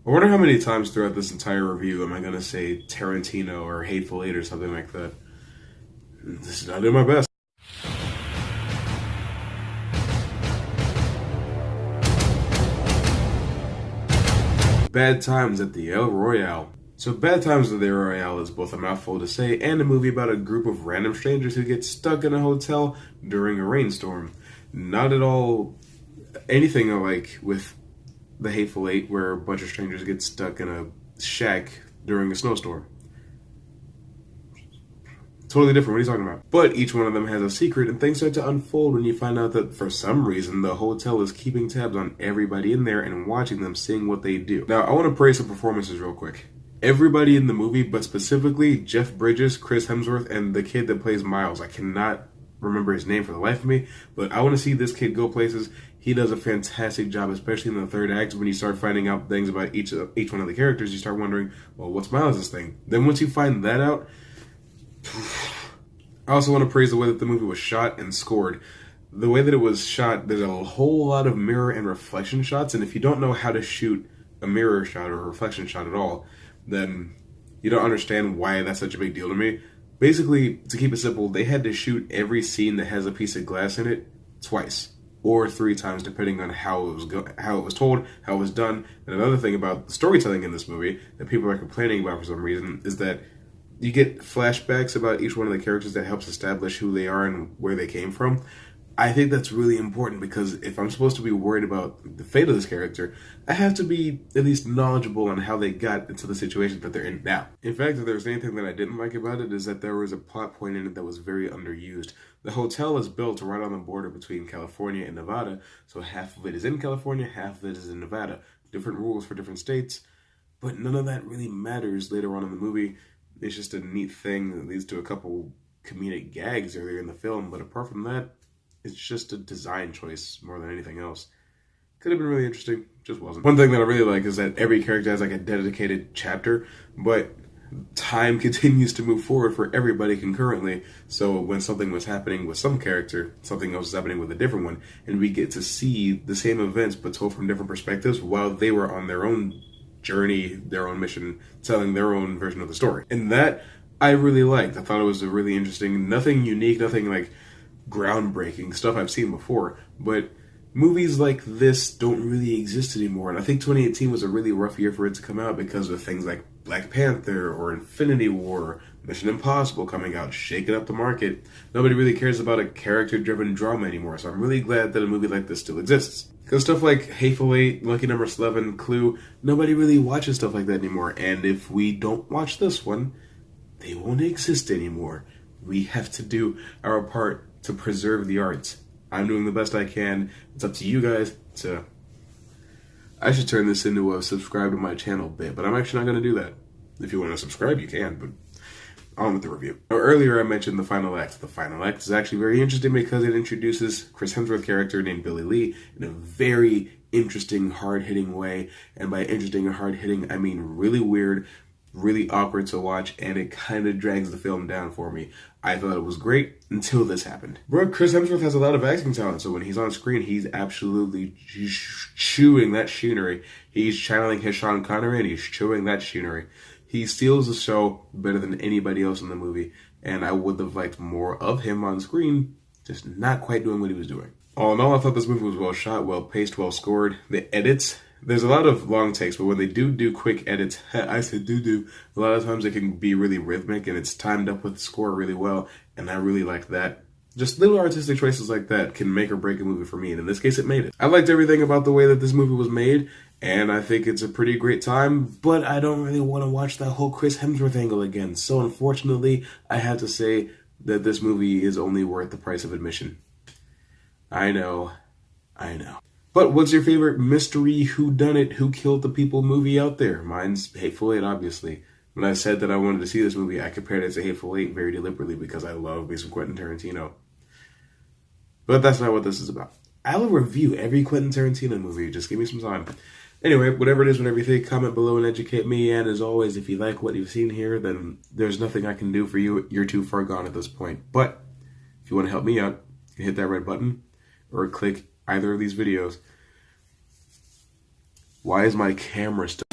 I wonder how many times throughout this entire review am I going to say Tarantino or Hateful Eight or something like that. This is not doing my best. Bad Times at the El Royale. So Bad Times at the El Royale is both a mouthful to say and a movie about a group of random strangers who get stuck in a hotel during a rainstorm. Not at all anything like with The Hateful Eight, where a bunch of strangers get stuck in a shack during a snowstorm. Totally different. What are you talking about? But each one of them has a secret, and things start to unfold when you find out that for some reason the hotel is keeping tabs on everybody in there and watching them, seeing what they do. Now, I want to praise some performances real quick. Everybody in the movie, but specifically Jeff Bridges, Chris Hemsworth, and the kid that plays Miles. I cannot remember his name for the life of me, but I want to see this kid go places. He does a fantastic job, especially in the third act when you start finding out things about each one of the characters. You start wondering, well, what's Miles' thing? Then once you find that out, I also want to praise the way that the movie was shot and scored. The way that it was shot, there's a whole lot of mirror and reflection shots, and if you don't know how to shoot a mirror shot or a reflection shot at all, then you don't understand why that's such a big deal to me. Basically, to keep it simple, they had to shoot every scene that has a piece of glass in it twice or 3 times, depending on how it was told, how it was done. And another thing about the storytelling in this movie that people are complaining about for some reason is that you get flashbacks about each one of the characters that helps establish who they are and where they came from. I think that's really important because if I'm supposed to be worried about the fate of this character, I have to be at least knowledgeable on how they got into the situation that they're in now. In fact, if there's anything that I didn't like about it is that there was a plot point in it that was very underused. The hotel is built right on the border between California and Nevada, so half of it is in California, half of it is in Nevada. Different rules for different states, but none of that really matters later on in the movie. It's just a neat thing that leads to a couple comedic gags earlier in the film, but apart from that, it's just a design choice more than anything else. Could have been really interesting, just wasn't. One thing that I really like is that every character has like a dedicated chapter, but time continues to move forward for everybody concurrently. So when something was happening with some character, something else was happening with a different one, and we get to see the same events but told from different perspectives while they were on their own journey, their own mission, telling their own version of the story. And that I really liked. I thought it was a really interesting, nothing unique, nothing like groundbreaking stuff I've seen before, but movies like this don't really exist anymore. And I think 2018 was a really rough year for it to come out because of things like Black Panther or Infinity War, Mission Impossible coming out, shaking up the market. Nobody really cares about a character-driven drama anymore, so I'm really glad that a movie like this still exists. Because stuff like Hateful Eight, Lucky Number 11, Clue, nobody really watches stuff like that anymore. And if we don't watch this one, they won't exist anymore. We have to do our part to preserve the arts. I'm doing the best I can. It's up to you guys to... I should turn this into a subscribe to my channel bit, but I'm actually not going to do that. If you want to subscribe, you can, but on with the review. Now, earlier I mentioned the final act. The final act is actually very interesting because it introduces Chris Hemsworth's character named Billy Lee in a very interesting, hard-hitting way. And by interesting and hard-hitting, I mean really weird, really awkward to watch, and it kind of drags the film down for me. I thought it was great until this happened. Bro, Chris Hemsworth has a lot of acting talent, so when he's on screen, he's absolutely chewing that scenery. He's channeling his Sean Connery, and he's chewing that scenery. He steals the show better than anybody else in the movie, and I would have liked more of him on screen, just not quite doing what he was doing. All in all, I thought this movie was well shot, well paced, well scored. The edits, there's a lot of long takes, but when they do quick edits, I said do, a lot of times it can be really rhythmic and it's timed up with the score really well, and I really like that. Just little artistic choices like that can make or break a movie for me, and in this case it made it. I liked everything about the way that this movie was made, and I think it's a pretty great time, but I don't really want to watch that whole Chris Hemsworth angle again, so unfortunately, I have to say that this movie is only worth the price of admission. I know. But what's your favorite mystery whodunit, who killed the people movie out there? Mine's Hateful Eight, obviously. When I said that I wanted to see this movie, I compared it to Hateful Eight very deliberately because I love me some Quentin Tarantino. But that's not what this is about. I will review every Quentin Tarantino movie, just give me some time. Anyway, whatever it is, whatever you think, comment below and educate me. And as always, if you like what you've seen here, then there's nothing I can do for you. You're too far gone at this point. But if you want to help me out, you can hit that red button or click either of these videos. Why is my camera still...